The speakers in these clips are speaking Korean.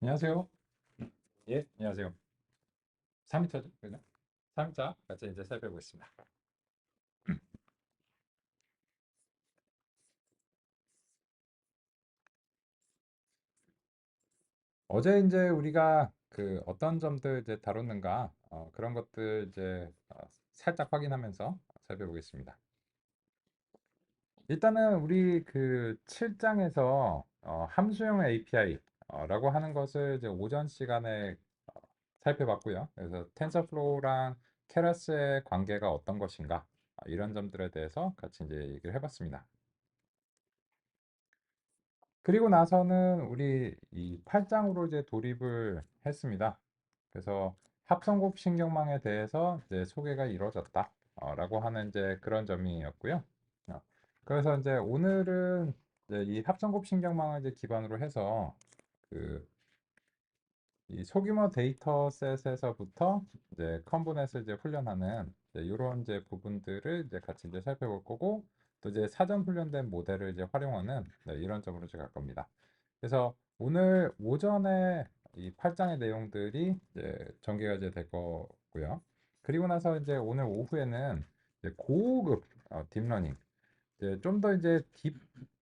안녕하세요. 예, 안녕하세요. 3m죠? 그죠? 3자 같이 이제 살펴보겠습니다. 어제 이제 우리가 그 어떤 점들 이제 다뤘는가 그런 것들 이제 살짝 확인하면서 살펴보겠습니다. 일단은 우리 그 7장에서 함수형 API 라고 하는 것을 이제 오전 시간에 살펴봤고요. 그래서 텐서플로우랑 케라스의 관계가 어떤 것인가 이런 점들에 대해서 같이 이제 얘기를 해봤습니다. 그리고 나서는 우리 이 8장으로 이제 돌입을 했습니다. 그래서 합성곱 신경망에 대해서 이제 소개가 이루어졌다. 라고 하는 이제 그런 점이었고요. 어, 그래서 이제 오늘은 이제 이 합성곱 신경망을 이제 기반으로 해서 그 이 소규모 데이터셋에서부터 이제 컨보넷을 이제 훈련하는 이런 이제 부분들을 이제 같이 이제 살펴볼 거고, 또 이제 사전 훈련된 모델을 이제 활용하는 이런 점으로 이제 갈 겁니다. 그래서 오늘 오전에 이 8장의 내용들이 이제 전개가 이제 될 거고요. 그리고 나서 이제 오늘 오후에는 이제 고급 딥러닝, 이제 좀 더 이제 딥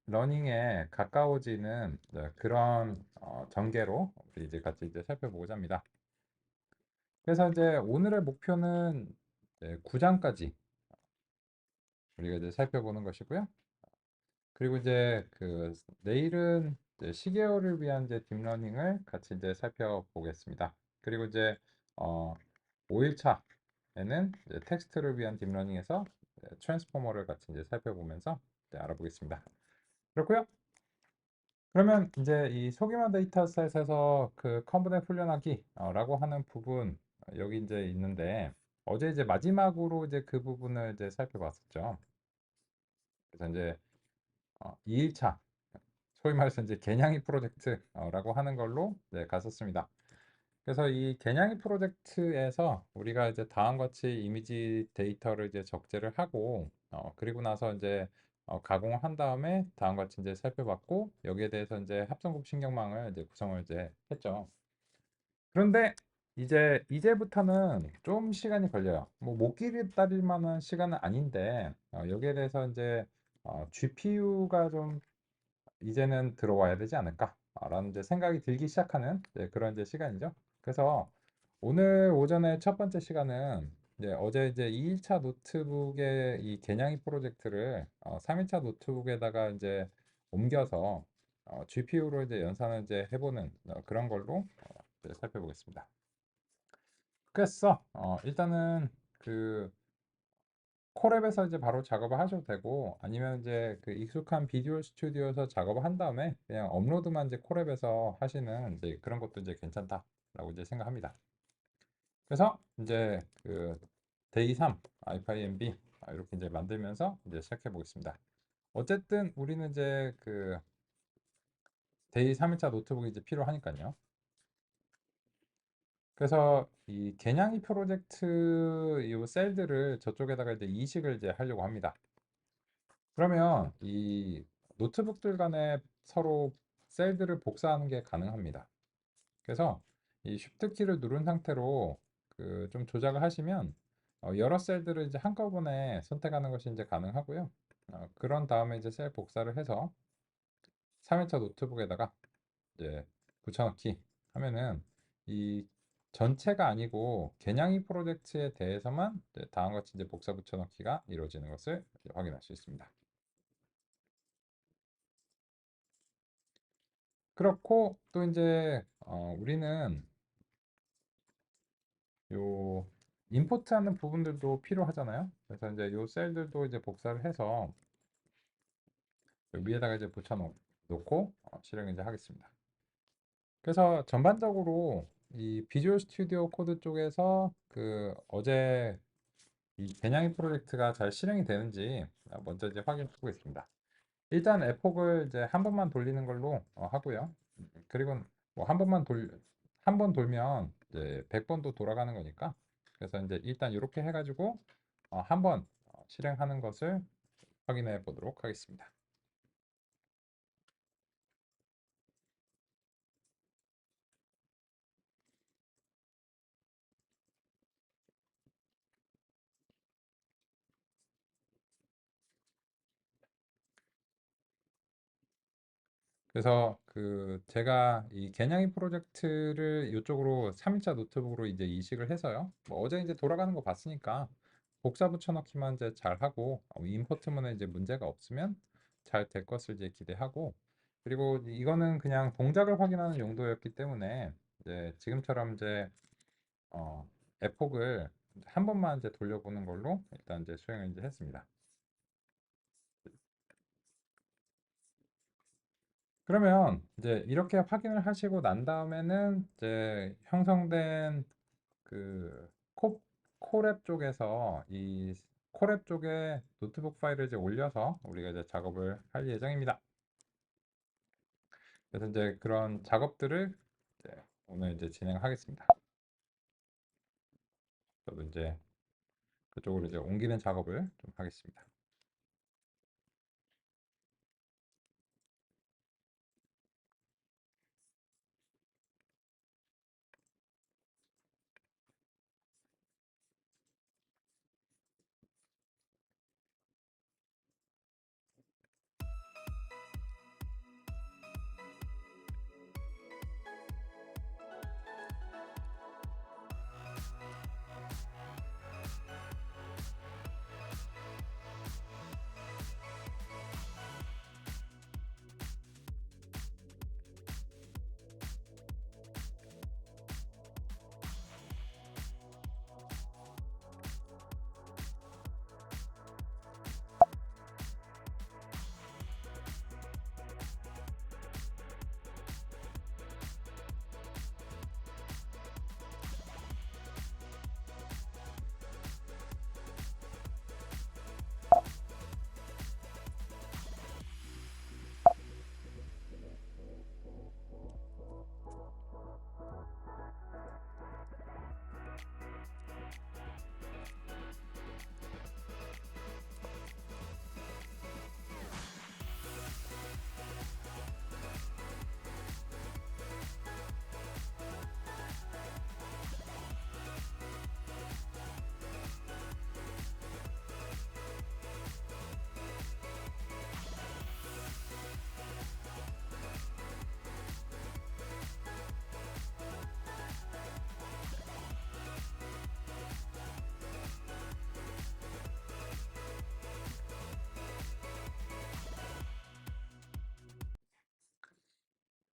러닝에 가까워지는 그런 전개로 우리 이제 같이 이제 살펴보고자 합니다. 그래서 이제 오늘의 목표는 9장까지 우리가 이제 살펴보는 것이고요. 그리고 이제 그 내일은 이제 시계열을 위한 이제 딥러닝을 같이 이제 살펴보겠습니다. 그리고 이제 어, 5일차에는 이제 텍스트를 위한 딥러닝에서 트랜스포머를 같이 이제 살펴보면서 이제 알아보겠습니다. 그렇고요. 그러면 이제 이 소규모 데이터셋에서 그 컨버네 훈련하기 라고 하는 부분 여기 이제 있는데, 어제 이제 마지막으로 이제 그 부분을 이제 살펴봤었죠. 그래서 이제 2일차 소위 말해서 이제 개냥이 프로젝트라고 하는 걸로 이제 갔었습니다. 그래서 이 개냥이 프로젝트에서 우리가 이제 다음과 같이 이미지 데이터를 이제 적재를 하고 그리고 나서 이제 가공을 한 다음에 다음과 같이 이제 살펴봤고, 여기에 대해서 이제 합성급 신경망을 이제 구성을 이제 했죠. 그런데 이제부터는 좀 시간이 걸려요. 뭐 목길이 따릴 만한 시간은 아닌데 여기에 대해서 이제 GPU가 좀 이제는 들어와야 되지 않을까라는 이제 생각이 들기 시작하는 그런 이제 시간이죠. 그래서 오늘 오전에 첫 번째 시간은 이제 어제 이제 2일차 노트북의 이 개냥이 프로젝트를 3일차 노트북에다가 이제 옮겨서 GPU로 이제 연산을 이제 해보는 그런 걸로 이제 살펴보겠습니다. 그래서 일단은 그 콜앱에서 이제 바로 작업을 하셔도 되고, 아니면 이제 그 익숙한 비주얼 스튜디오에서 작업을 한 다음에 그냥 업로드만 이제 콜앱에서 하시는 이제 그런 것도 이제 괜찮다라고 이제 생각합니다. 그래서 이제 그 데이 3 IPIMB 이렇게 이제 만들면서 이제 시작해 보겠습니다. 어쨌든 우리는 이제 그 데이 3일차 노트북이 이제 필요하니까요. 그래서 이 개냥이 프로젝트 이 셀들을 저쪽에다가 이제 이식을 이제 하려고 합니다. 그러면 이 노트북들 간에 서로 셀들을 복사하는 게 가능합니다. 그래서 이 Shift 키를 누른 상태로 그 좀 조작을 하시면 여러 셀들을 이제 한꺼번에 선택하는 것이 이제 가능하고요. 그런 다음에 이제 셀 복사를 해서 3일차 노트북에다가 이제 붙여넣기 하면은 이 전체가 아니고 개냥이 프로젝트에 대해서만 이제 다음과 같이 이제 복사 붙여넣기가 이루어지는 것을 확인할 수 있습니다. 그렇고 또 이제 우리는 요 임포트하는 부분들도 필요하잖아요. 그래서 이제 요 셀들도 이제 복사를 해서 위에다가 이제 놓고 실행 이제 하겠습니다. 그래서 전반적으로 이 비주얼 스튜디오 코드 쪽에서 그 어제 이 개냥이 프로젝트가 잘 실행이 되는지 먼저 이제 확인해 보겠습니다. 일단 에폭을 이제 한 번만 돌리는 걸로 하고요. 그리고 뭐 한 번 돌면 이제 100번도 돌아가는 거니까, 그래서 이제 일단 이렇게 해가지고 한번 실행하는 것을 확인해 보도록 하겠습니다. 그래서 그 제가 이 개냥이 프로젝트를 이쪽으로 3일차 노트북으로 이제 이식을 해서요. 뭐 어제 이제 돌아가는 거 봤으니까 복사 붙여넣기만 이제 잘 하고 임포트문에 이제 문제가 없으면 잘 될 것을 이제 기대하고, 그리고 이거는 그냥 동작을 확인하는 용도였기 때문에 이제 지금처럼 이제 어 에폭을 한 번만 이제 돌려보는 걸로 일단 이제 수행을 이제 했습니다. 그러면 이제 이렇게 확인을 하시고 난 다음에는 이제 형성된 그 콜앱 쪽에서 이 콜앱 쪽에 노트북 파일을 이제 올려서 우리가 이제 작업을 할 예정입니다. 그래서 이제 그런 작업들을 이제 오늘 이제 진행하겠습니다. 저도 이제 그쪽으로 이제 옮기는 작업을 좀 하겠습니다.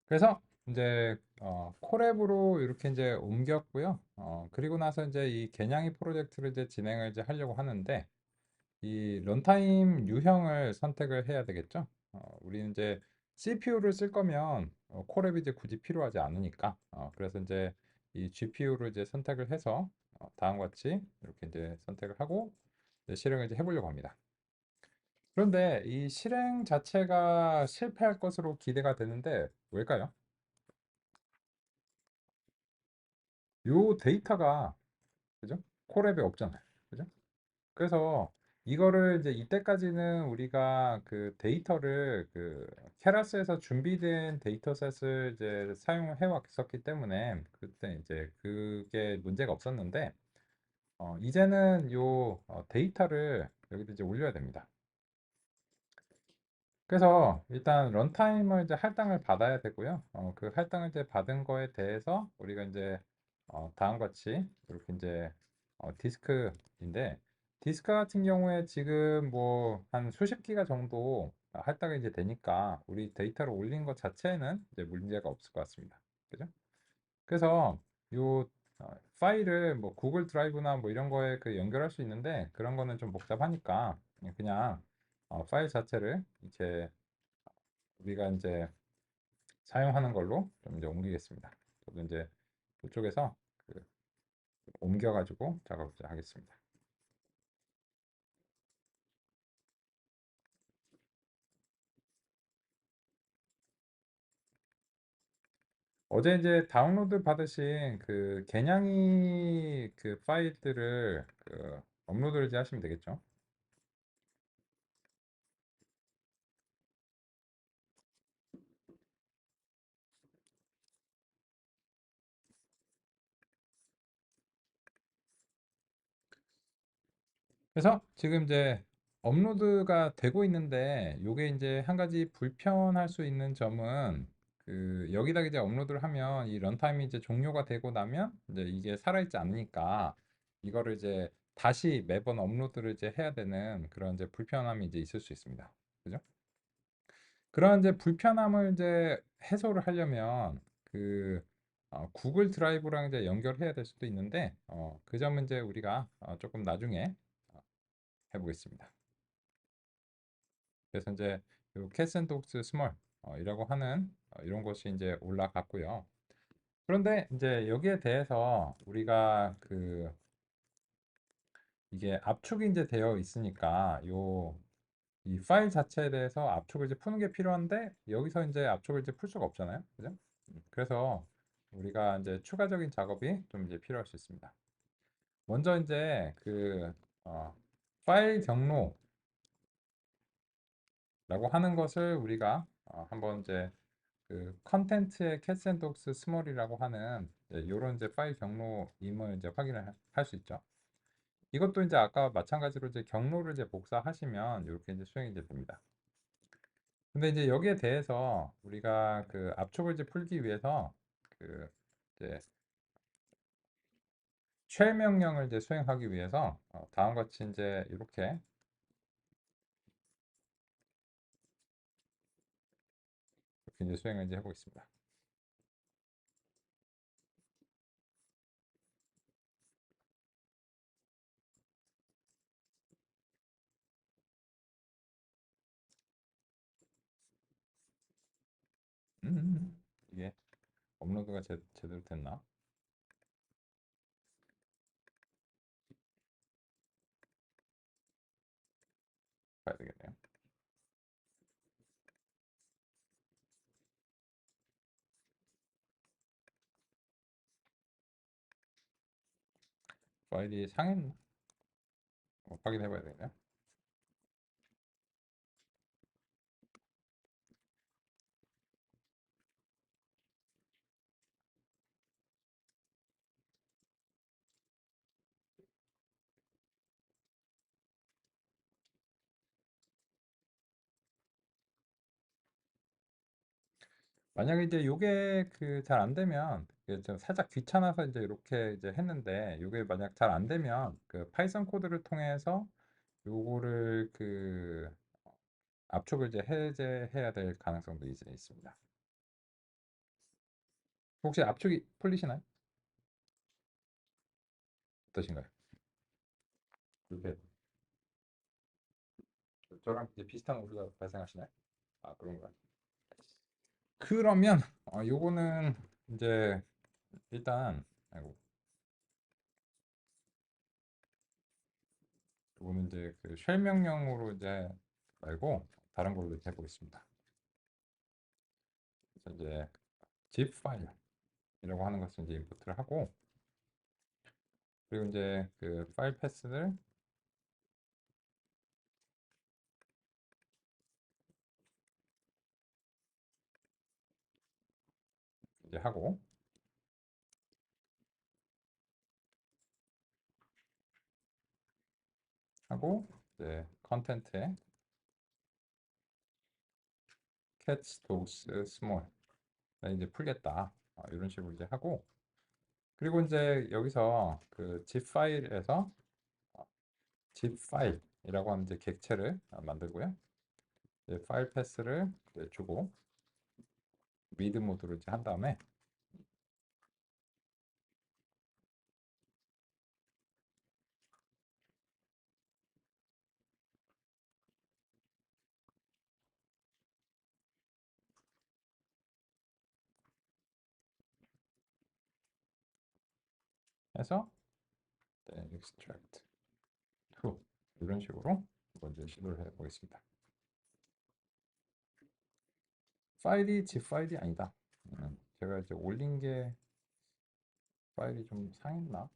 그래서 이제 콜앱으로 이렇게 이제 옮겼고요. 그리고 나서 이제 이 개냥이 프로젝트를 이제 진행을 이제 하려고 하는데, 이 런타임 유형을 선택을 해야 되겠죠. 우리는 이제 CPU를 쓸 거면 콜앱이 이제 굳이 필요하지 않으니까, 그래서 이제 이 GPU를 이제 선택을 해서 다음과 같이 이렇게 이제 선택을 하고 이제 실행을 이제 해보려고 합니다. 그런데 이 실행 자체가 실패할 것으로 기대가 되는데 왜일까요? 요 데이터가, 그죠? 콜앱에 없잖아요. 그죠? 그래서 이거를 이제 이때까지는 우리가 그 데이터를 그 케라스에서 준비된 데이터셋을 이제 사용해 왔었기 때문에 그때 이제 그게 문제가 없었는데, 이제는 요 데이터를 여기다 이제 올려야 됩니다. 그래서 일단 런타임을 이제 할당을 받아야 되고요. 그 할당을 이제 받은 거에 대해서 우리가 이제 다음과 같이 이렇게 이제 디스크인데, 디스크 같은 경우에 지금 뭐 한 수십 기가 정도 할당이 이제 되니까 우리 데이터를 올린 것 자체는 이제 문제가 없을 것 같습니다. 그죠? 그래서 요 파일을 뭐 구글 드라이브나 뭐 이런 거에 그 연결할 수 있는데 그런 거는 좀 복잡하니까 그냥 파일 자체를 이렇게 우리가 이제 사용하는 걸로 좀 이제 옮기겠습니다. 저도 이제 이쪽에서 그 옮겨가지고 작업을 하겠습니다. 어제 이제 다운로드 받으신 그 개냥이 그 파일들을 그 업로드를 이제 하시면 되겠죠. 그래서 지금 이제 업로드가 되고 있는데 요게 이제 한 가지 불편할 수 있는 점은 그 여기다 이제 업로드를 하면 이 런타임이 이제 종료가 되고 나면 이제 이게 살아있지 않으니까 이거를 이제 다시 매번 업로드를 이제 해야 되는 그런 이제 불편함이 이제 있을 수 있습니다. 그죠? 그런 이제 불편함을 이제 해소를 하려면 그 구글 드라이브랑 이제 연결해야 될 수도 있는데 그 점은 이제 우리가 조금 나중에 어, 해보겠습니다. 그래서 이제 캣앤독스 스몰 이라고 하는 이런 것이 이제 올라갔고요. 그런데 이제 여기에 대해서 우리가 그 이게 압축이 이제 되어 있으니까 요 이 파일 자체에 대해서 압축을 이제 푸는 게 필요한데 여기서 이제 압축을 이제 풀 수가 없잖아요. 그죠? 그래서 우리가 이제 추가적인 작업이 좀 이제 필요할 수 있습니다. 먼저 이제 그 어, 파일 경로라고 하는 것을 우리가 한번 이제 그 컨텐츠의 캣앤독스 스몰이라고 하는 이런 이제 파일 경로임을 이제 확인을 할 수 있죠. 이것도 이제 아까 마찬가지로 이제 경로를 이제 복사하시면 이렇게 이제 수행이 이제 됩니다. 근데 이제 여기에 대해서 우리가 그 압축을 이제 풀기 위해서 그 이제 쉘 명령을 이제 수행하기 위해서 다음과 같이 이제 이렇게 이제 수행을 이제 해보겠습니다. 이게 업로드가 제대로 됐나? 봐야 되겠네요. 파일이 상했나? 확인해 봐야 되겠네요. 만약에 이제 요게 그 잘 안 되면 좀 살짝 귀찮아서 이제 이렇게 이제 했는데 요게 만약 잘 안 되면 그 파이썬 코드를 통해서 요거를 그 압축을 이제 해제해야 될 가능성도 이제 있습니다. 혹시 압축이 풀리시나요? 어떠신가요? 이렇게 저랑 이제 비슷한 오류가 발생하시나요? 아, 그런가요? 그러면 요거는 이제 일단 아이고 요거는 이제 그 쉘 명령으로 이제 말고 다른 걸로 이제 해보겠습니다. 그래서 이제 zip 파일이라고 하는 것을 이제 인풋을 하고 그리고 이제 그 파일 패스를 이제 하고 이제 컨텐츠에 cats, dogs, small 이제 풀겠다 이런 식으로 이제 하고 그리고 이제 여기서 그 zip 파일에서 zip 파일이라고 하는 이제 객체를 만들고요. 이제 파일 패스를 이제 주고 리드 모드로 이제 한 다음에 해서 extract to 이런 식으로 먼저 시도를 해보겠습니다. 파일이 zip 파일이 아니다. 제가 이제 올린 게 파일이 좀 상했나?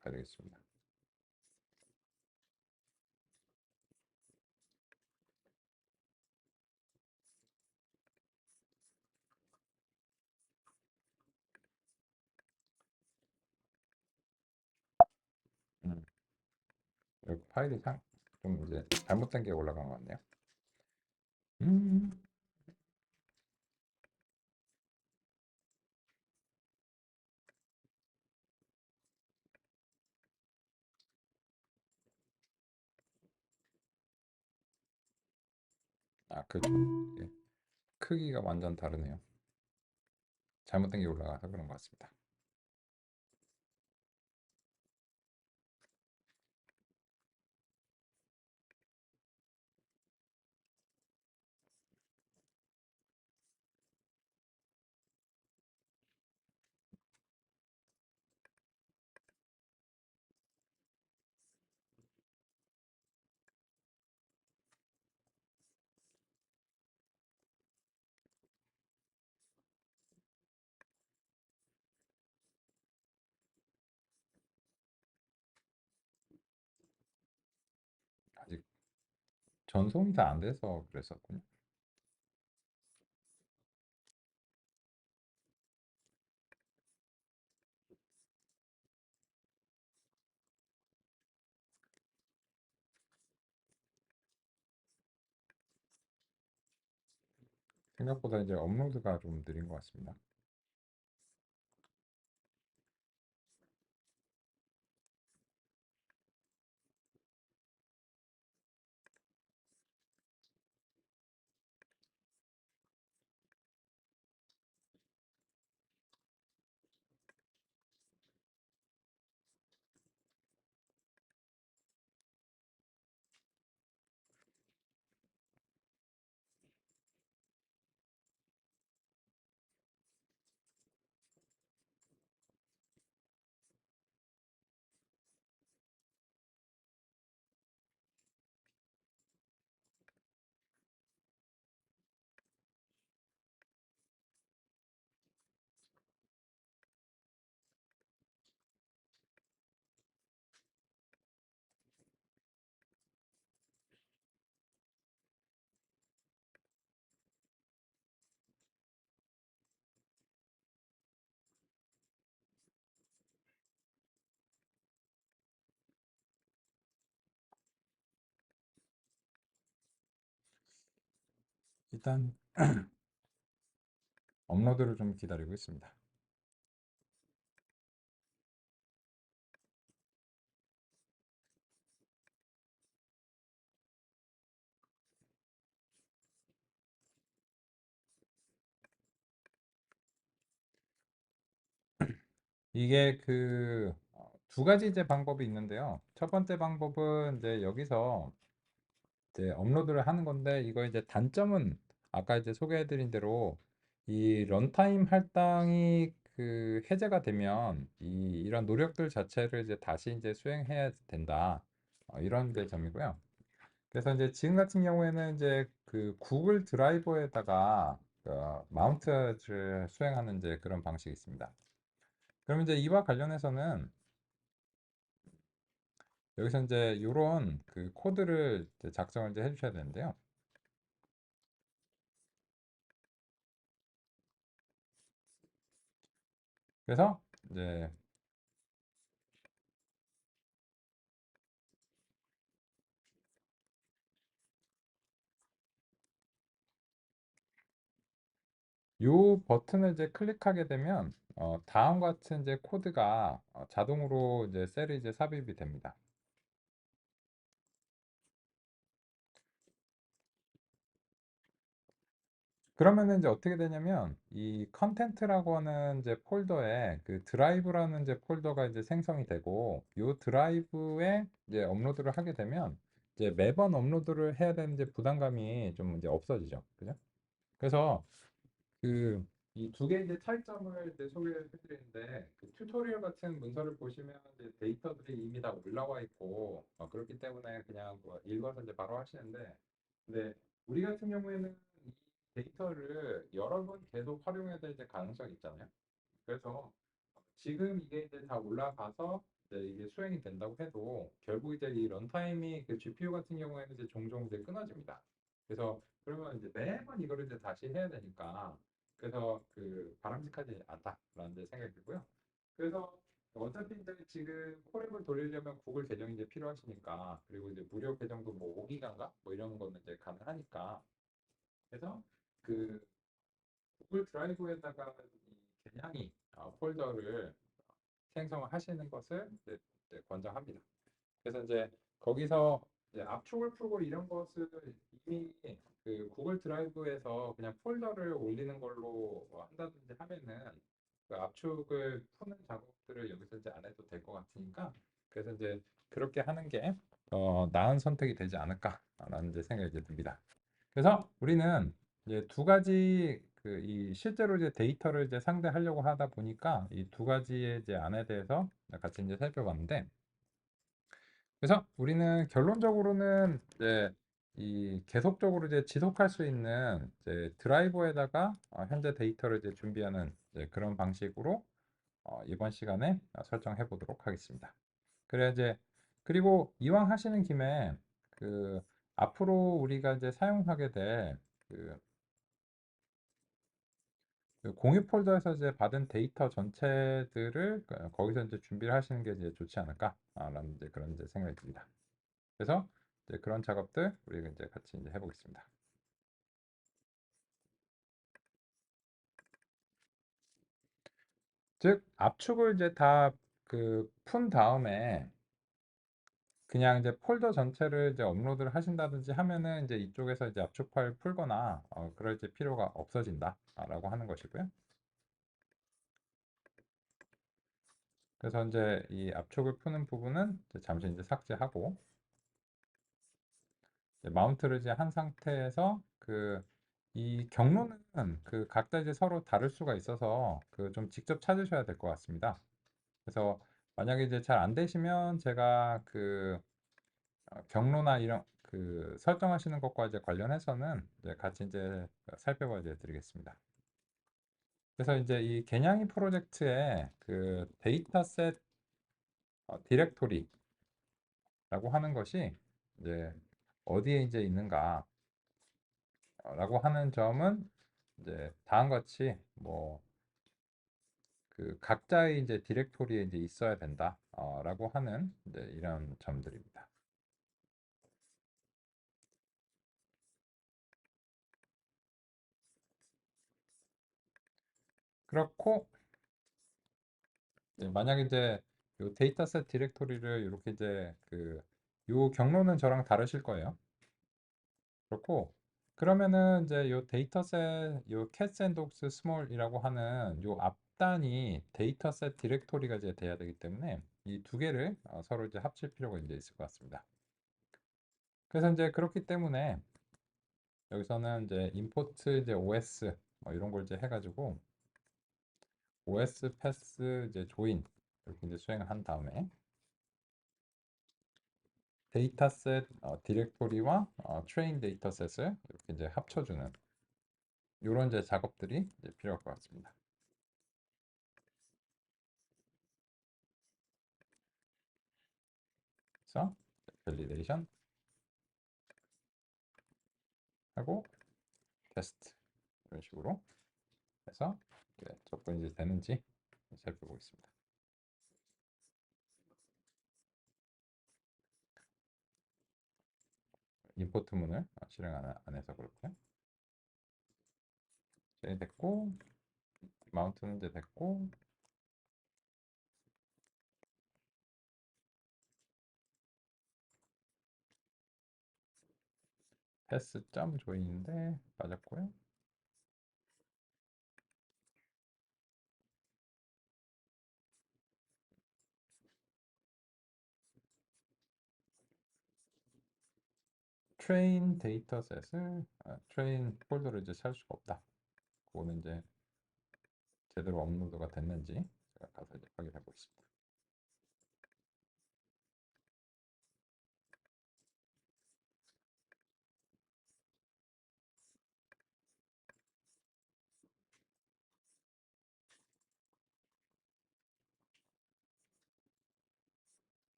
봐야 되겠습니다. 음, 여기 파일이 좀 이제 잘못된 게 올라간 것 같네요. 음, 그죠. 이게 크기가 완전 다르네요. 잘못된 게 올라가서 그런 것 같습니다. 아직 전송이 다 안 돼서 그랬었군요. 생각보다 이제 업로드가 좀 느린 것 같습니다. 일단 업로드를 좀 기다리고 있습니다. 이게 두 가지 이제 방법이 있는데요. 첫 번째 방법은 이제 여기서 이제 업로드를 하는 건데, 이거 이제 단점은 아까 이제 소개해드린 대로 이 런타임 할당이 해제가 되면 이런 노력들 자체를 이제 다시 이제 수행해야 된다. 이런 데 점이고요. 그래서 이제 지금 같은 경우에는 이제 구글 드라이버에다가 마운트를 수행하는 이제 그런 방식이 있습니다. 그럼 이제 이와 관련해서는 여기서 이제 이런 코드를 이제 작성을 이제 해주셔야 되는데요. 그래서 이제 이 버튼을 이제 클릭하게 되면 다음과 같은 이제 코드가 자동으로 이제 셀이 이제 삽입이 됩니다. 그러면은 이제 어떻게 되냐면 이 컨텐트라고 하는 이제 폴더에 드라이브라는 이제 폴더가 이제 생성이 되고, 이 드라이브에 이제 업로드를 하게 되면 이제 매번 업로드를 해야 되는 이제 부담감이 좀 이제 없어지죠. 그죠? 그래서 이 두 개의 이제 차이점을 이제 소개를 해드리는데, 튜토리얼 같은 문서를 보시면 이제 데이터들이 이미 다 올라와 있고 그렇기 때문에 그냥 뭐 읽어서 이제 바로 하시는데, 근데 우리 같은 경우에는 이 데이터를 여러 번 계속 활용해야 될 이제 가능성이 있잖아요. 그래서 지금 이게 이제 다 올라가서 이제 이게 수행이 된다고 해도 결국 이제 이 런타임이 GPU 같은 경우에는 이제 종종 이제 끊어집니다. 그래서 그러면 이제 매번 이거를 이제 다시 해야 되니까, 그래서 바람직하지 않다라는 이제 생각이 들고요. 그래서 어차피 이제 지금 콜앱을 돌리려면 구글 계정이 이제 필요하시니까, 그리고 이제 무료 계정도 뭐 5기가인가 뭐 이런 거는 이제 가능하니까. 그래서 그 구글 드라이브에다가 이 개냥이 폴더를 생성하시는 것을 이제 권장합니다. 그래서 이제 거기서 이제 압축을 풀고 이런 것을 이미 그 구글 드라이브에서 그냥 폴더를 올리는 걸로 한다든지 하면은 그 압축을 푸는 작업들을 여기서 이제 안 해도 될 것 같으니까, 그래서 이제 그렇게 하는 게 나은 선택이 되지 않을까라는 이제 생각이 이제 듭니다. 그래서 우리는 이제 두 가지 그 이 실제로 이제 데이터를 이제 상대하려고 하다 보니까 이 두 가지의 이제 안에 대해서 같이 이제 살펴봤는데, 그래서 우리는 결론적으로는 이제 이 계속적으로 이제 지속할 수 있는 이제 드라이버에다가 현재 데이터를 이제 준비하는 이제 그런 방식으로 이번 시간에 설정해 보도록 하겠습니다. 그래 이제 그리고 이왕 하시는 김에 그 앞으로 우리가 이제 사용하게 될그 그 공유 폴더에서 이제 받은 데이터 전체들을 거기서 이제 준비를 하시는 게 이제 좋지 않을까라는 이제 그런 이제 생각이 듭니다. 그래서 이제 그런 작업들 우리가 이제 같이 이제 해보겠습니다. 즉 압축을 이제 다 그 푼 다음에 그냥 이제 폴더 전체를 이제 업로드를 하신다든지 하면은 이제 이쪽에서 이제 압축 파일 풀거나 그럴 이제 필요가 없어진다라고 하는 것이고요. 그래서 이제 이 압축을 푸는 부분은 이제 잠시 이제 삭제하고, 이제 마운트를 이제 한 상태에서 그 이 경로는 그 각자 이제 서로 다를 수가 있어서 그 좀 직접 찾으셔야 될 것 같습니다. 그래서 만약에 이제 잘 안 되시면 제가 그 경로나 이런 그 설정하시는 것과 이제 관련해서는 이제 같이 이제 살펴봐 드리겠습니다. 그래서 이제 이 개냥이 프로젝트의 그 데이터셋 디렉토리라고 하는 것이 이제 어디에 이제 있는가라고 하는 점은 이제 다음과 같이 뭐 그 각자의 이제 디렉토리에 이제 있어야 된다라고 하는 이제 이런 점들입니다. 그렇고 만약에 이제 요 데이터셋 디렉토리를 이렇게 이제 그 요 경로는 저랑 다르실 거예요. 그렇고 그러면은 이제 요 데이터셋 요 캣샌독스 스몰이라고 하는 요 앞단이 데이터셋 디렉토리가 이제 돼야 되기 때문에 이 두 개를 서로 이제 합칠 필요가 이제 있을 것 같습니다. 그래서 이제 그렇기 때문에 여기서는 이제 import 이제 os 이런 걸 이제 해가지고 os 패스 이제 join 이렇게 이제 수행을 한 다음에 데이터셋 디렉토리와 트레인 데이터셋을 이렇게 이제 합쳐주는 이런 이제 작업들이 이제 필요할 것 같습니다. 그래서 밸리데이션 하고 테스트 이런 식으로 해서 접근이 이제 되는지 살펴보겠습니다. 임포트 문을 실행 안 해서 그렇고요. 이제 됐고 마운트는 이제 됐고, 패스 점 조인인데 맞았고요. 트레인 데이터셋을 트레인 폴더를 이제 찾을 수가 없다. 그거는 이제 제대로 업로드가 됐는지 제가 가서 이제 확인해 보겠습니다.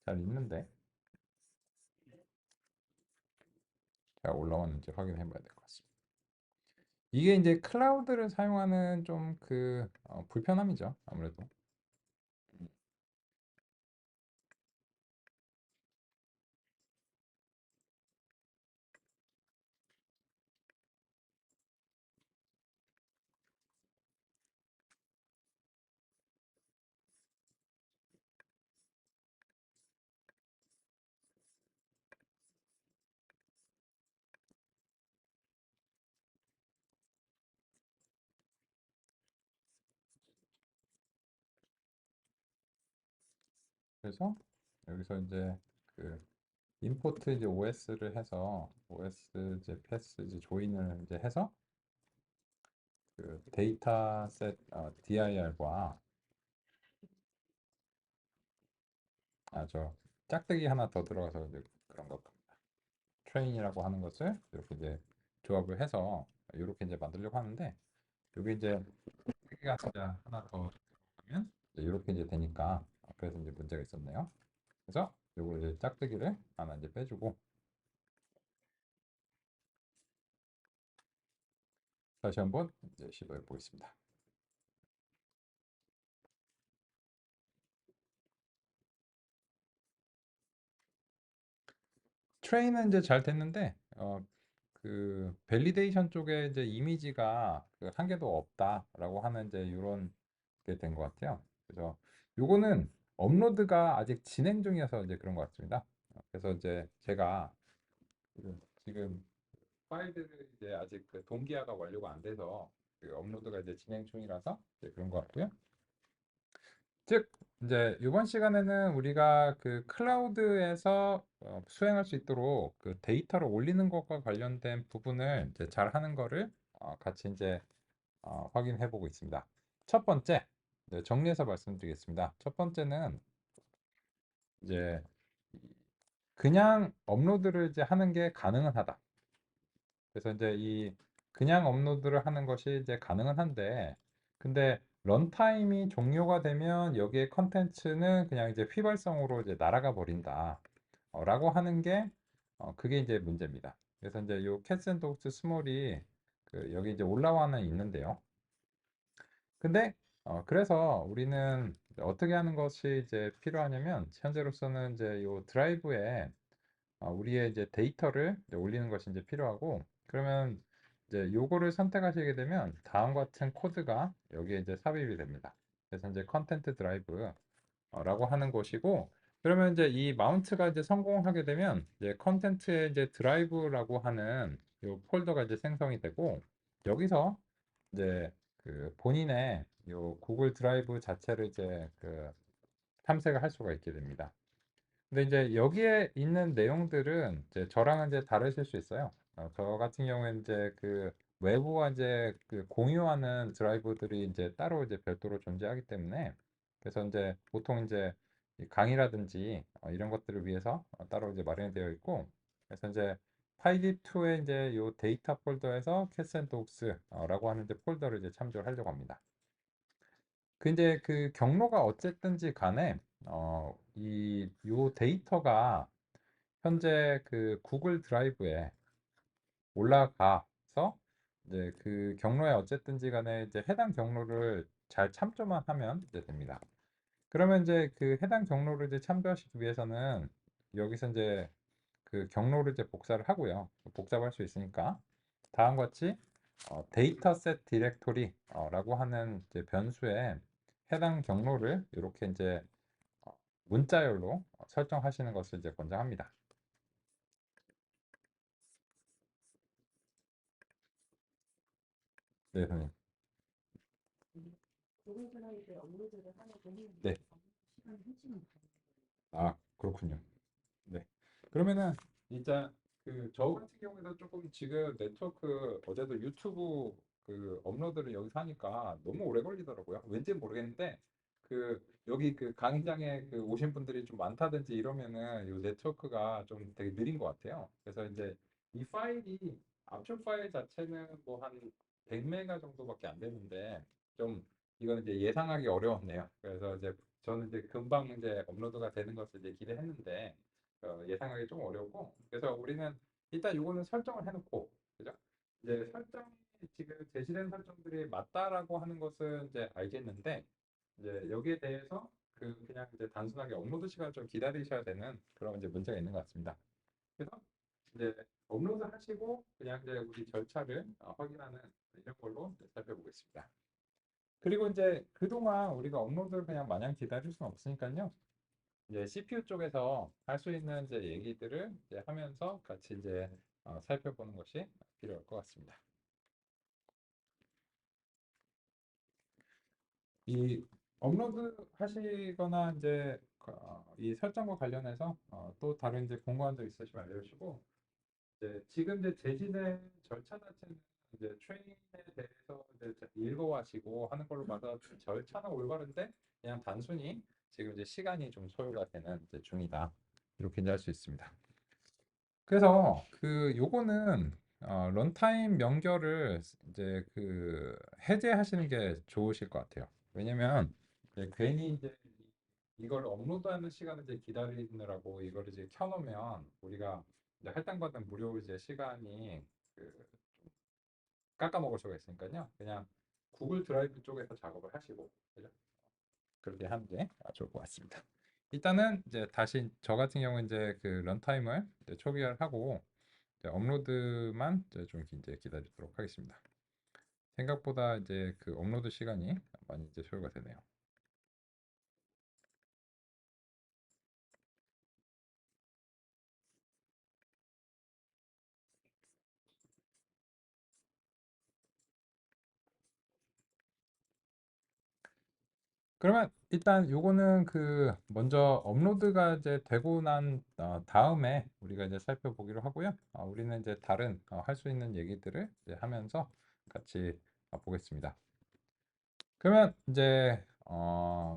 잘 있는데 제가 올라왔는지 확인해 봐야 될 것 같습니다. 이게 이제 클라우드를 사용하는 좀 그 불편함이죠. 아무래도 그래서 여기서 이제 그 임포트 이제 OS를 해서 OS 이제 패스 이제 조인을 이제 해서 그 데이터셋 dir과 저 짝대기 하나 더 들어가서 이제 그런 것 트레인이라고 하는 것을 이렇게 이제 조합을 해서 이렇게 이제 만들려고 하는데 여기 이제 짝대기가 진짜 하나 더 들어가면 이렇게 이제 되니까 그래서 이제 문제가 있었네요. 그래서 요거 이제 짝대기를 하나 이제 빼주고 다시 한번 이제 시도해 보겠습니다. 트레인은 이제 잘 됐는데 그 밸리데이션 쪽에 이제 이미지가 그 한 개도 없다라고 하는 이제 이런 게 된 것 같아요. 그래서 요거는 업로드가 아직 진행 중이어서 이제 그런 것 같습니다. 그래서 이제 제가 지금 파일들을 이제 아직 그 동기화가 완료가 안 돼서 그 업로드가 이제 진행 중이라서 이제 그런 것 같고요. 즉 이제 이번 시간에는 우리가 그 클라우드에서 수행할 수 있도록 그 데이터를 올리는 것과 관련된 부분을 이제 잘 하는 거를 같이 이제 확인해 보고 있습니다. 첫 번째, 정리해서 말씀드리겠습니다. 첫 번째는 이제 그냥 업로드를 이제 하는 게 가능은 하다. 그래서 이제 이 그냥 업로드를 하는 것이 이제 가능은 한데, 근데 런타임이 종료가 되면 여기에 컨텐츠는 그냥 이제 휘발성으로 이제 날아가 버린다. 라고 하는 게 그게 이제 문제입니다. 그래서 이제 요 캣앤독스 스몰이 그 여기 이제 올라와는 있는데요. 근데 그래서 우리는 어떻게 하는 것이 이제 필요하냐면 현재로서는 이제 요 드라이브에 우리의 이제 데이터를 이제 올리는 것이 이제 필요하고 그러면 이제 요거를 선택하시게 되면 다음 같은 코드가 여기에 이제 삽입이 됩니다. 그래서 이제 컨텐트 드라이브 라고 하는 것이고 그러면 이제 이 마운트가 이제 성공하게 되면 이제 컨텐츠의 이제 드라이브라고 하는 요 폴더가 이제 생성이 되고 여기서 이제 그 본인의 요 구글 드라이브 자체를 이제 그 탐색을 할 수가 있게 됩니다. 근데 이제 여기에 있는 내용들은 이제 저랑은 이제 다르실 수 있어요. 저 같은 경우에는 이제 그 외부와 이제 그 공유하는 드라이브들이 이제 따로 이제 별도로 존재하기 때문에 그래서 이제 보통 이제 이 강의라든지 이런 것들을 위해서 따로 이제 마련이 되어 있고 그래서 이제 파이디2의 이제 요 데이터 폴더에서 캣앤독스라고 하는 이제 폴더를 이제 참조를 하려고 합니다. 근데 그 경로가 어쨌든지 간에 요 데이터가 현재 그 구글 드라이브에 올라가서 이제 그 경로에 어쨌든지 간에 이제 해당 경로를 잘 참조만 하면 이제 됩니다. 그러면 이제 그 해당 경로를 이제 참조하시기 위해서는 여기서 이제 그 경로를 이제 복사를 하고요. 복잡할 수 있으니까 다음과 같이 데이터셋 디렉토리라고 하는 이제 변수에 해당 경로를 이렇게 이제 문자열로 설정하시는 것을 이제 권장합니다. 네, 선생님. 네. 그렇군요. 네. 그러면은 진짜 그 저 같은 경우에도 조금 지금 네트워크 어제도 유튜브 그 업로드를 여기서 하니까 너무 오래 걸리더라고요. 왠지 모르겠는데 그 여기 그 강의장에 그 오신 분들이 좀 많다든지 이러면은 이 네트워크가 좀 되게 느린 것 같아요. 그래서 이제 이 파일이 압축 파일 자체는 뭐 한 100메가 정도밖에 안 되는데 좀 이거는 이제 예상하기 어려웠네요. 그래서 이제 저는 이제 금방 이제 업로드가 되는 것을 이제 기대했는데 예상하기 좀 어렵고 그래서 우리는 일단 이거는 설정을 해놓고 그죠? 이제 설정이 지금 제시된 설정들이 맞다라고 하는 것은 이제 알겠는데 이제 여기에 대해서 그 그냥 이제 단순하게 업로드 시간 좀 기다리셔야 되는 그런 이제 문제가 있는 것 같습니다. 그래서 이제 업로드 하시고 그냥 이제 우리 절차를 확인하는 이런 걸로 이제 살펴보겠습니다. 그리고 이제 그동안 우리가 업로드를 그냥 마냥 기다릴 수는 없으니까요. 이제 CPU 쪽에서 할 수 있는 이제 얘기들을 이제 하면서 같이 이제 살펴보는 것이 필요할 것 같습니다. 이 업로드 하시거나 이제 이 설정과 관련해서 또 다른 이제 궁금한 점 있으시면 알려주시고 이제 지금 이제 제시된 절차 자체는 이제 트레이닝에 대해서 이제 읽어와시고 하는 걸로 봐서 절차는 올바른데 그냥 단순히 지금 이제 시간이 좀 소요가 되는 이제 중이다. 이렇게 이제 할 수 있습니다. 그래서 그 요거는 런타임 연결을 이제 그 해제하시는 게 좋으실 것 같아요. 왜냐면 이제 괜히 이제 이걸 업로드하는 시간을 이제 기다리느라고 이걸 이제 켜놓으면 우리가 이제 할당받은 무료 이제 시간이 그 깎아먹을 수가 있으니까요. 그냥 구글 드라이브 쪽에서 작업을 하시고 그죠? 그렇게 하는 게 좋을 것 같습니다. 일단은 이제 다시 저 같은 경우는 이제 그 런타임을 이제 초기화하고 이제 업로드만 이제 좀 이제 기다리도록 하겠습니다. 생각보다 이제 그 업로드 시간이 많이 이제 소요가 되네요. 그러면 일단 요거는 그 먼저 업로드가 이제 되고 난 다음에 우리가 이제 살펴보기로 하고요. 우리는 이제 다른 할 수 있는 얘기들을 이제 하면서 같이 보겠습니다. 그러면 이제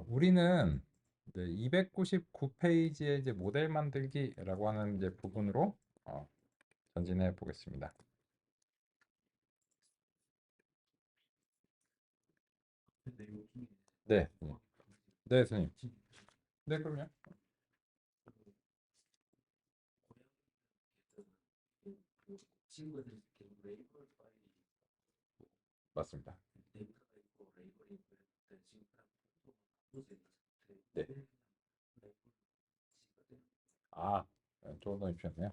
우리는 이제 299페이지의 이제 모델 만들기라고 하는 이제 부분으로 전진해 보겠습니다. 네, 네, 선생님. 네, 그럼요. 맞습니다. 네. 아, 좋은 점 주셨네요.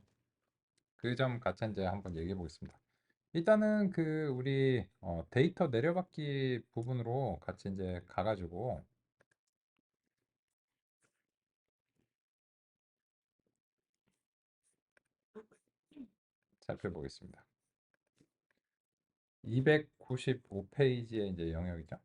그 점 같이 이제 한번 얘기해 보겠습니다. 일단은 그 우리 데이터 내려받기 부분으로 같이 이제 가가지고 살펴보겠습니다. 295페이지의 이제 영역이죠.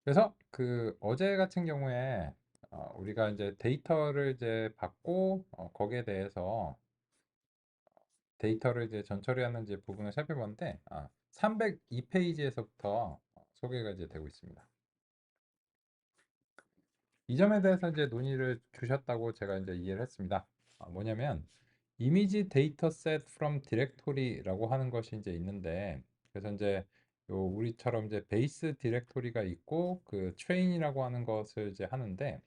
그래서 그 어제 같은 경우에 우리가 이제 데이터를 이제 받고 거기에 대해서 데이터를 이제 전처리하는 이제 부분을 살펴봤는데 302페이지에서부터 소개가 이제 되고 있습니다. 이 점에 대해서 이제 논의를 주셨다고 제가 이제 이해를 했습니다. 뭐냐면 이미지 데이터 셋 from 디렉토리라고 하는 것이 이제 있는데 그래서 이제 요 우리처럼 이제 베이스 디렉토리가 있고 그 트레인이라고 하는 것을 이제 하는데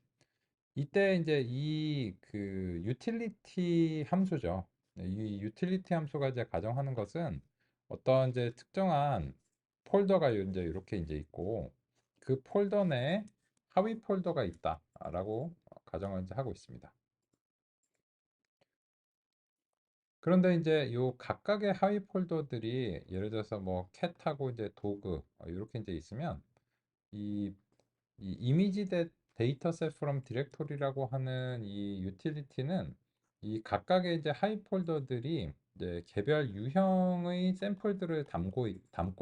이때 이제 이 그 유틸리티 함수죠. 네, 이 유틸리티 함수가 이제 가정하는 것은 어떤 이제 특정한 폴더가 이제 이렇게 이제 있고 그 폴더 내에 하위 폴더가 있다라고 가정을 이제 하고 있습니다. 그런데 이제 요 각각의 하위 폴더들이 예를 들어서 뭐 캣하고 이제 도그 이렇게 이제 있으면 이 이미지 데이터셋 from 디렉토리라고 하는 이 유틸리티는 이 각각의 이제 하위 폴더들이 이제 개별 유형의 샘플들을 담고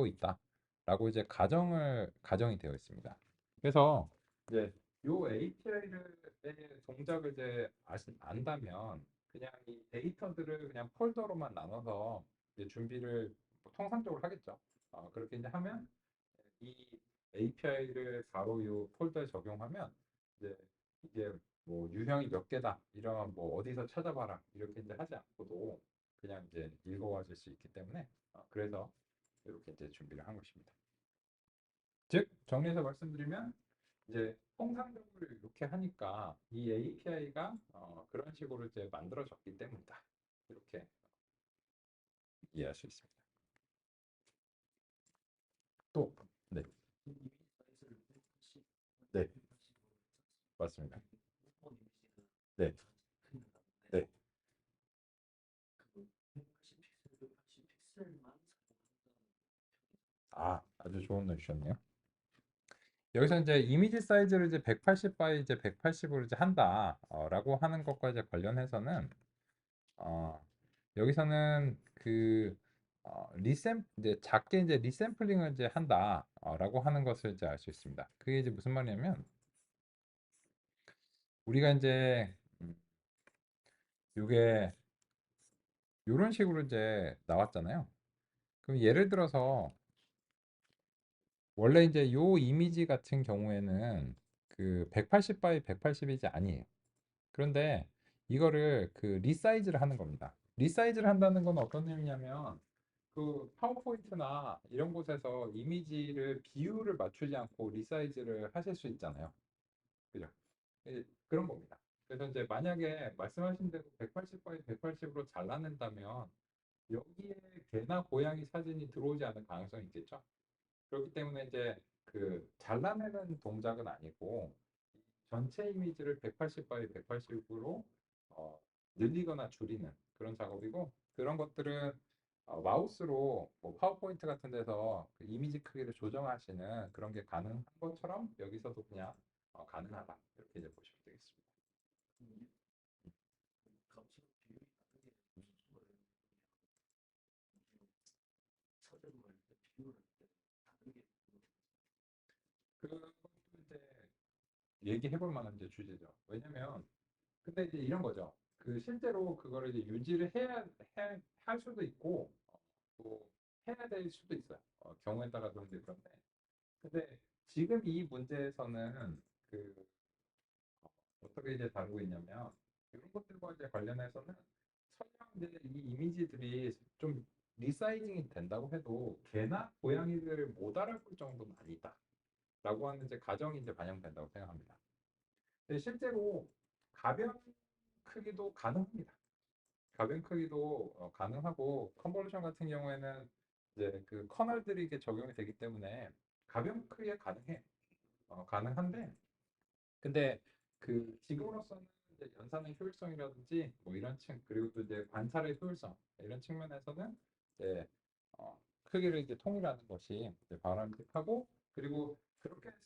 있다라고 이제 가정이 되어 있습니다. 그래서 이제 요 API를 동작을 이제 안다면 그냥 이 데이터들을 그냥 폴더로만 나눠서 이제 준비를 통상적으로 하겠죠. 그렇게 이제 하면 이 API를 바로 이 폴더에 적용하면 이제 이게 뭐 유형이 몇 개다 이런 뭐 어디서 찾아봐라 이렇게 이제 하지 않고도 그냥 이제 읽어와줄 수 있기 때문에 그래서 이렇게 이제 준비를 한 것입니다. 즉 정리해서 말씀드리면 이제 통상적으로 이렇게 하니까 이 API가 그런 식으로 이제 만들어졌기 때문이다. 이렇게 이해할 수 있습니다. 또, 네, 네, 맞습니다. 네, 네. 아주 좋은 날 주셨네요. 여기서 이제 이미지 사이즈를 이제 180 바이 이제 180으로 이제 한다, 라고 하는 것과 이제 관련해서는 어, 여기서는 그 리샘 이제 작게 이제 리샘플링을 이제 한다, 라고 하는 것을 이제 알 수 있습니다. 그게 이제 무슨 말이냐면 우리가 이제 요게 요런 식으로 이제 나왔잖아요. 그럼 예를 들어서 원래 이제 요 이미지 같은 경우에는 그 180 바이 180이 이제 아니에요. 그런데 이거를 그 리사이즈를 하는 겁니다. 리사이즈를 한다는 건 어떤 의미냐면 그 파워포인트나 이런 곳에서 이미지를 비율을 맞추지 않고 리사이즈를 하실 수 있잖아요. 그죠? 그런 겁니다. 그래서 이제 만약에 말씀하신 대로 180 바이 180으로 잘라낸다면 여기에 개나 고양이 사진이 들어오지 않을 가능성이 있겠죠. 그렇기 때문에 이제 그 잘라내는 동작은 아니고 전체 이미지를 180 바이 180으로 늘리거나 줄이는 그런 작업이고, 그런 것들은 마우스로 뭐 파워포인트 같은 데서 그 이미지 크기를 조정하시는 그런 게 가능한 것처럼 여기서도 그냥 가능하다, 이렇게 이제 보시면 되겠습니다. 그것도 이제 얘기해 볼 만한 이제 주제죠. 왜냐면 근데 이제 이런 거죠. 그 실제로 그거를 이제 유지를 할 수도 있고 또 해야 될 수도 있어요. 경우에 따라 그런데 그런데. 근데 지금 이 문제에서는 그 어떻게 이제 다루고 있냐면 이런 것들과 이제 관련해서는 설령 이제 이 이미지들이 좀 리사이징이 된다고 해도 개나 고양이들을 못 알아볼 정도는 아니다라고 하는 이제 가정이 이제 반영된다고 생각합니다. 근데 실제로 가변 크기도 가능합니다. 가변 크기도 가능하고 컨볼루션 같은 경우에는 이제 그 커널들이 이게 적용이 되기 때문에 가변 크기가 가능해. 가능한데 근데 그 지금으로서는 이제 연산의 효율성이라든지 뭐 이런 그리고 또 이제 관찰의 효율성 이런 측면에서는 이제 크기를 이제 통일하는 것이 이제 바람직하고, 그리고 그렇게 했을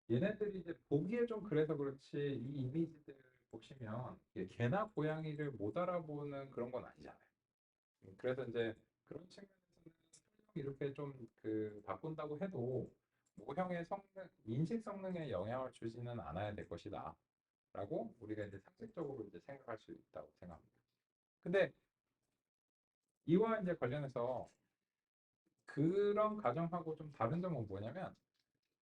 때 얘네들이 이제 보기에 좀 그래서 그렇지 이 이미지들 보시면 이게 개나 고양이를 못 알아보는 그런 건 아니잖아요. 그래서 이제 그런 측면에서는 이렇게 좀 그 바꾼다고 해도 모형의 성능, 인식 성능에 영향을 주지는 않아야 될 것이다. 라고 우리가 이제 상식적으로 이제 생각할 수 있다고 생각합니다. 근데 이와 이제 관련해서 그런 가정하고 좀 다른 점은 뭐냐면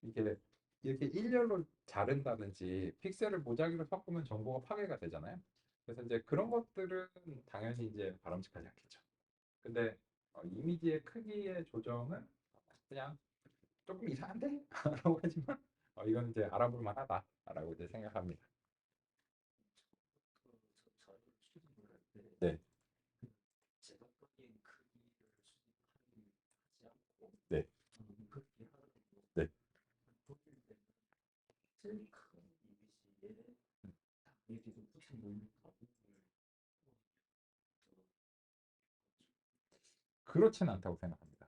이게 이렇게 일렬로 자른다든지 픽셀을 무작위로 섞으면 정보가 파괴가 되잖아요. 그래서 이제 그런 것들은 당연히 이제 바람직하지 않겠죠. 근데 이미지의 크기의 조정은 그냥 조금 이상한데? 라고 하지만 이건 이제 알아볼 만하다라고 이제 생각합니다. 네, 네, 네. 그렇진 않다고 생각합니다.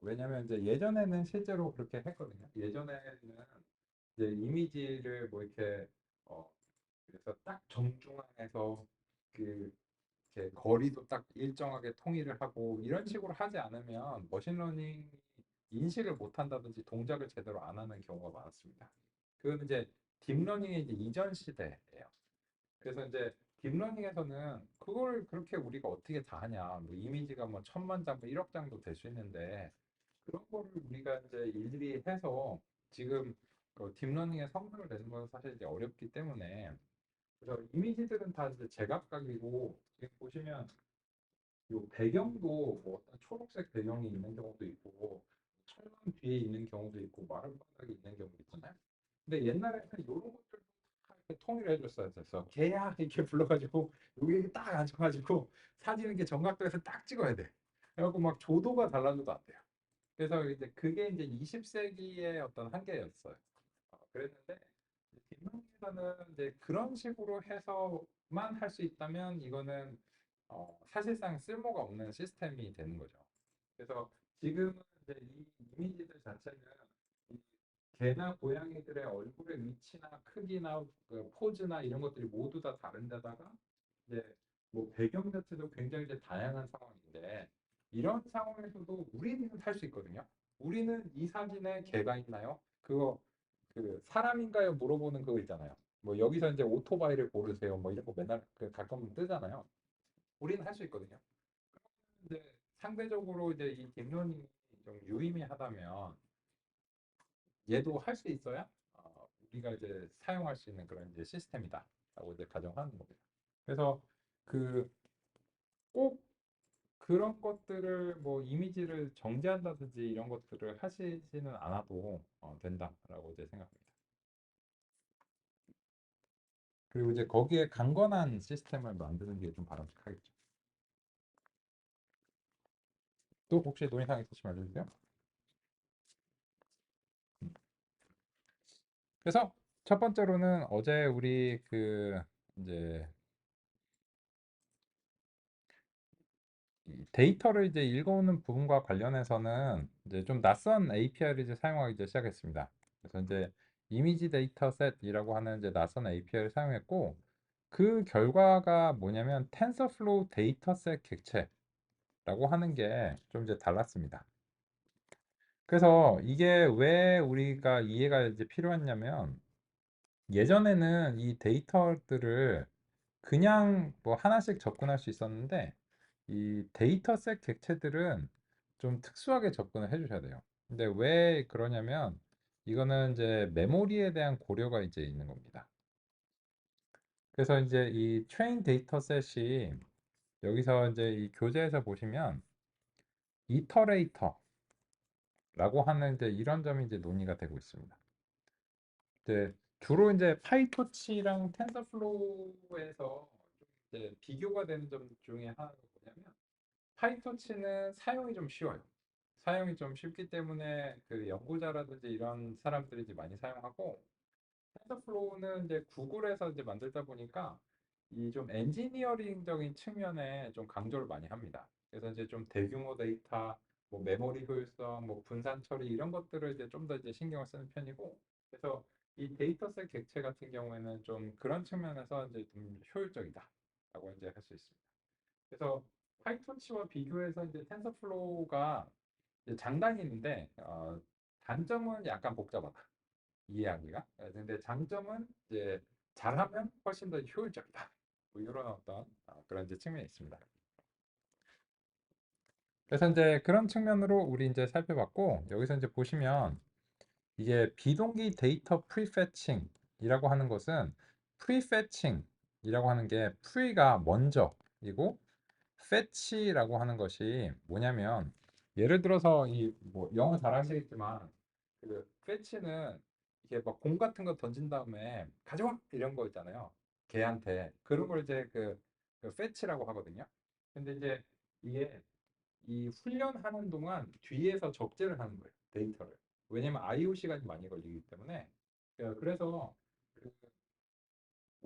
왜냐면 이제 예전에는 실제로 그렇게 했거든요. 예전에는 이제 이미지를 뭐 이렇게 그래서 딱 정중앙에서 그 이렇게 거리도 딱 일정하게 통일을 하고 이런 식으로 하지 않으면 머신러닝 인식을 못 한다든지 동작을 제대로 안 하는 경우가 많았습니다. 그건 이제 딥러닝의 이제 이전 시대예요. 그래서 이제 딥러닝에서는 그걸 그렇게 우리가 어떻게 다 하냐. 뭐 이미지가 뭐 1,000만 장, 뭐 1억 장도 될 수 있는데 그런 거를 우리가 이제 일일이 해서 지금 딥러닝의 성능을 내는 건 사실 이제 어렵기 때문에, 그래서 이미지들은 다 이제 제각각이고 지금 보시면 요 배경도 뭐 어떤 초록색 배경이 있는 경우도 있고 철망 뒤에 있는 경우도 있고 마룻바닥이 있는 경우도 있잖아요. 근데 옛날에는 이런 것들도 다 이렇게 통일해 줬어야 돼서 개야 이렇게 불러가지고 여기 딱 앉아가지고 사진 이렇게 정각도에서 딱 찍어야 돼. 그래갖고 막 조도가 달라져도 안 돼요. 그래서 이제 그게 이제 20세기의 어떤 한계였어요. 그랬는데 뒷면에서는 이제 그런 식으로 해서만 할 수 있다면 이거는 사실상 쓸모가 없는 시스템이 되는 거죠. 그래서 지금은 이제 이 이미지들 자체는 이 개나 고양이들의 얼굴의 위치나 크기나 그 포즈나 이런 것들이 모두 다 다른데다가 이제 뭐 배경 자체도 굉장히 이제 다양한 상황인데 이런 상황에서도 우리는 할 수 있거든요. 우리는 이 사진에 개가 있나요? 그거 그 사람인가요? 물어보는 그거 있잖아요. 뭐 여기서 이제 오토바이를 고르세요. 뭐 이런 거 맨날 그 가끔 뜨잖아요. 우리는 할 수 있거든요. 근데 상대적으로 이제 이 딥러닝이 좀 유의미하다면 얘도 할 수 있어야 우리가 이제 사용할 수 있는 그런 이제 시스템이다라고 이제 가정하는 겁니다. 그래서 그 꼭 그런 것들을 뭐 이미지를 정제한다든지 이런 것들을 하시지는 않아도 된다라고 이제 생각합니다. 그리고 이제 거기에 강건한 시스템을 만드는 게 좀 바람직하겠죠. 또 혹시 논의사항 있으시면 알려주세요. 그래서 첫 번째로는 어제 우리 그 이제 이 데이터를 이제 읽어오는 부분과 관련해서는 이제 좀 낯선 API를 이제 사용하기 이제 시작했습니다. 그래서 이제 이미지 데이터셋이라고 하는 이제 낯선 API를 사용했고 그 결과가 뭐냐면 텐서플로우 데이터셋 객체라고 하는 게 좀 이제 달랐습니다. 그래서 이게 왜 우리가 이해가 이제 필요했냐면 예전에는 이 데이터들을 그냥 뭐 하나씩 접근할 수 있었는데 이 데이터셋 객체들은 좀 특수하게 접근을 해 주셔야 돼요. 근데 왜 그러냐면 이거는 이제 메모리에 대한 고려가 이제 있는 겁니다. 그래서 이제 이 트레인 데이터셋이 여기서 이제 이 교재에서 보시면 이터레이터라고 하는 이제 이런 점이 이제 논의가 되고 있습니다. 이제 주로 이제 파이토치랑 텐서플로우에서 좀 이제 비교가 되는 점 중에 하나가 뭐냐면 파이터치는 사용이 좀 쉬워요. 사용이 좀 쉽기 때문에 그 연구자라든지 이런 사람들이 이제 많이 사용하고 텐서플로우는 이제 구글에서 이제 만들다 보니까 이 좀 엔지니어링적인 측면에 좀 강조를 많이 합니다. 그래서 이제 좀 대규모 데이터, 뭐 메모리 효율성, 뭐 분산 처리 이런 것들을 이제 좀 더 이제 신경을 쓰는 편이고 그래서 이 데이터셋 객체 같은 경우에는 좀 그런 측면에서 이제 좀 효율적이다라고 이제 할 수 있습니다. 그래서 파이썬치와 비교해서 이제 텐서플로우가 이제 장단이 있는데 단점은 약간 복잡하다 이해하기가. 근데 장점은 이제 잘하면 훨씬 더 효율적이다. 뭐 이런 어떤 그런 이제 측면이 있습니다. 그래서 이제 그런 측면으로 우리 이제 살펴봤고 여기서 이제 보시면 이게 비동기 데이터 프리패칭이라고 하는 것은 프리패칭이라고 하는 게 프리가 먼저이고 fetch라고 하는 것이 뭐냐면 예를 들어서 이 뭐 영어 잘 아시겠지만 그 fetch는 이게 막 공 같은 거 던진 다음에 가져와 이런 거 있잖아요. 걔한테 그런 걸 이제 그 fetch라고 하거든요. 근데 이제 이게 이 훈련하는 동안 뒤에서 적재를 하는 거예요. 데이터를. 왜냐면 IO 시간이 많이 걸리기 때문에 그래서 그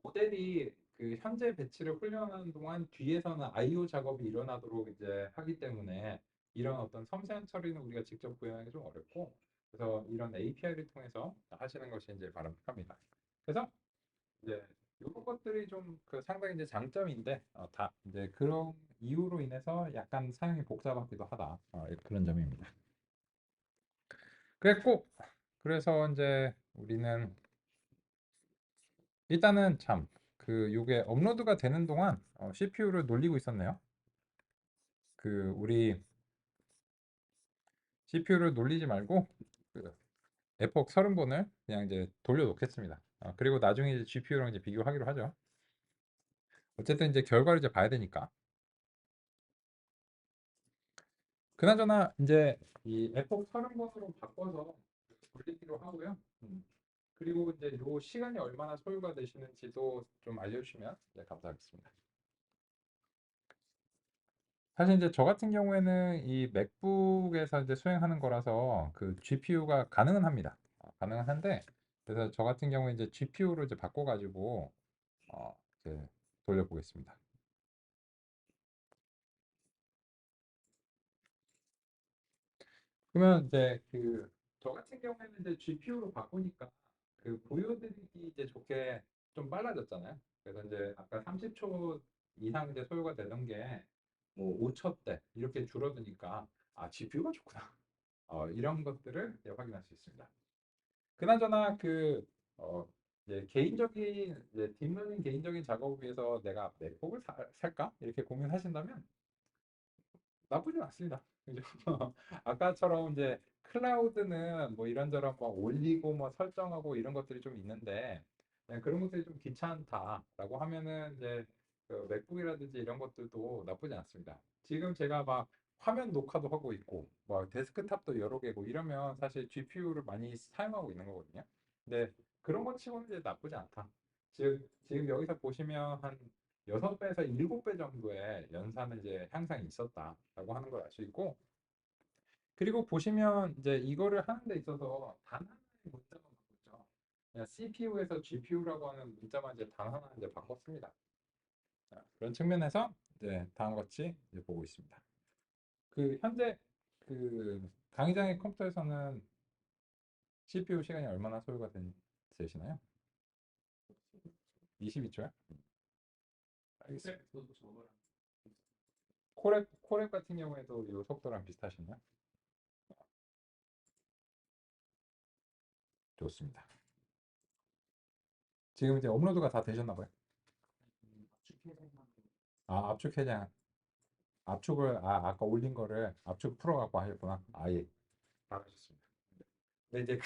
모델이 그 현재 배치를 훈련하는 동안 뒤에서는 IO 작업이 일어나도록 이제 하기 때문에 이런 어떤 섬세한 처리는 우리가 직접 구현하기 좀 어렵고 그래서 이런 API를 통해서 하시는 것이 이제 바람직합니다. 그래서 이제 이런 것들이 좀 그 상당히 이제 장점인데 다 이제 그런 이유로 인해서 약간 사용이 복잡하기도 하다 그런 점입니다. 그랬고 그래서 이제 우리는 일단은 참 그 요게 업로드가 되는 동안 CPU를 놀리고 있었네요. 그 우리 CPU를 놀리지 말고 그 에폭 30번을 그냥 이제 돌려놓겠습니다. 그리고 나중에 이제 GPU랑 이제 비교하기로 하죠. 어쨌든 이제 결과를 이제 봐야 되니까. 그나저나 이제 이 에폭 30번으로 바꿔서 돌리기로 하고요. 그리고 이제 요 시간이 얼마나 소요가 되시는지도 좀 알려주시면 네, 감사하겠습니다. 사실 이제 저 같은 경우에는 이 맥북에서 이제 수행하는 거라서 그 GPU가 가능은 합니다. 가능은 한데 그래서 저 같은 경우에 이제 GPU로 이제 바꿔가지고 이제 돌려보겠습니다. 그러면 이제 그 저 같은 경우에는 이제 GPU로 바꾸니까 그 보여드리기 이제 좋게 좀 빨라졌잖아요. 그래서 이제 아까 30초 이상 이제 소요가 되던 게 뭐 5초대 이렇게 줄어드니까 아 GPU가 좋구나. 이런 것들을 이제 확인할 수 있습니다. 그나저나 이제 개인적인 이제 딥러닝 개인적인 작업을 위해서 내가 맥북을 살까 이렇게 고민하신다면 나쁘진 않습니다. 그죠? 아까처럼 이제 클라우드는 뭐 이런저런 뭐 올리고 뭐 설정하고 이런 것들이 좀 있는데 그런 것들이 좀 귀찮다라고 하면은 이제 그 맥북이라든지 이런 것들도 나쁘지 않습니다. 지금 제가 막 화면 녹화도 하고 있고 뭐 데스크탑도 여러 개고 이러면 사실 GPU를 많이 사용하고 있는 거거든요. 근데 그런 것 치고는 이제 나쁘지 않다. 즉 지금 여기서 보시면 한 6배에서 7배 정도의 연산은 이제 향상이 있었다라고 하는 걸 알 수 있고, 그리고 보시면 이제 이거를 하는 데 있어서 단 하나의 문자만 바꿨죠. 그냥 CPU에서 GPU라고 하는 문자만 이제 단 하나 이제 바꿨습니다. 자, 그런 측면에서 이제 다음과 같이 이제 보고 있습니다. 현재 강의장의 컴퓨터에서는 CPU 시간이 얼마나 소요가 되시나요? 22초요? 알겠습니다. 코렉 같은 경우에도 이 속도랑 비슷하시나요? 좋습니다. 지금 이제 업로드가 다 되셨나 봐요. 압축 해장, 아까 올린 거를 압축 풀어갖고 하셨구나. 예. 잘하셨습니다. 근데 이제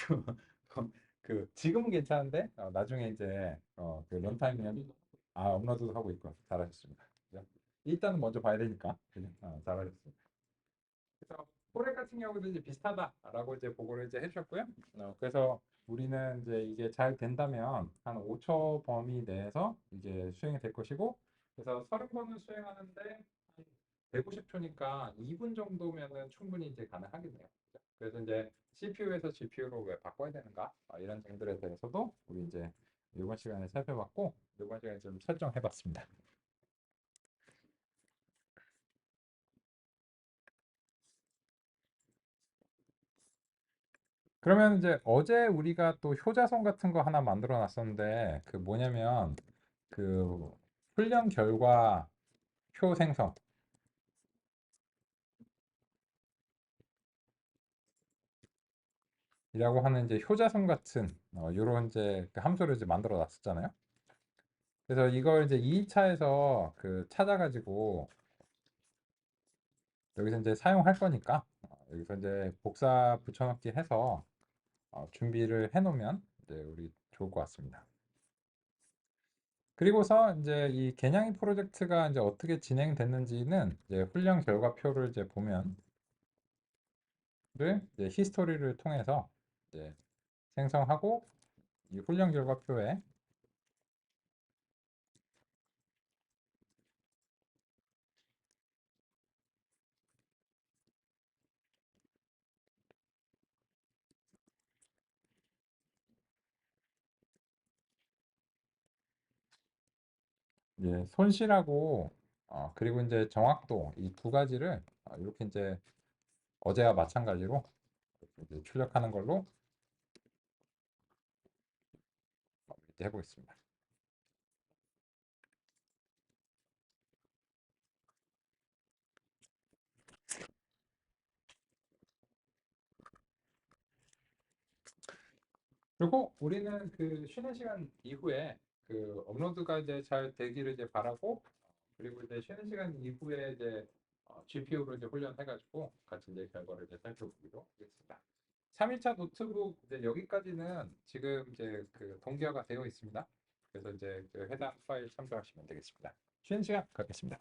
지금은 괜찮은데, 나중에 이제, 런타임이면, 업로드도 하고 있고, 잘하셨습니다. 그죠? 일단은 먼저 봐야 되니까, 그죠? 잘하셨습니다. 그래서, 코렉 같은 경우도 이제 비슷하다라고 이제 보고를 이제 해주셨고요. 그래서 우리는 이제 이게 잘 된다면, 한 5초 범위 내에서 이제 수행이 될 것이고, 그래서 30번을 수행하는데, 150초니까 2분 정도면은 충분히 이제 가능하겠네요. 그죠? 그래서 이제 CPU에서 GPU로 왜 바꿔야 되는가? 이런 점들에 대해서도 우리 이제 이번 시간에 살펴봤고, 이번 시간에 좀 설정해봤습니다. 그러면 이제 어제 우리가 또 효자손 같은 거 하나 만들어 놨었는데, 뭐냐면, 그 훈련 결과 표 생성이라고 하는 이제 효자손 같은, 요런 이제 그 함수를 이제 만들어 놨었잖아요. 그래서 이걸 이제 2차에서 찾아가지고 여기서 이제 사용할 거니까 여기서 이제 복사 붙여넣기 해서 준비를 해 놓으면 이제 우리 좋을 것 같습니다. 그리고서 이제 이 개냥이 프로젝트가 이제 어떻게 진행됐는지는 이제 훈련 결과표를 이제 보면 이제 히스토리를 통해서 이제 생성하고 이 훈련 결과표에 이제 손실하고 그리고 이제 정확도 이 두 가지를 이렇게 이제 어제와 마찬가지로 이제 출력하는 걸로 이제 해보겠습니다. 그리고 우리는 쉬는 시간 이후에 업로드가 이제 잘 되기를 이제 바라고, 그리고 이제 쉬는 시간 이후에 이제 GPU로 이제 훈련해가지고 같이 이제 결과를 이제 살펴보기로 하겠습니다. 3일차 노트북 이제 여기까지는 지금 이제 동기화가 되어 있습니다. 그래서 이제 해당 파일 참조하시면 되겠습니다. 쉬는 시간 갖겠습니다.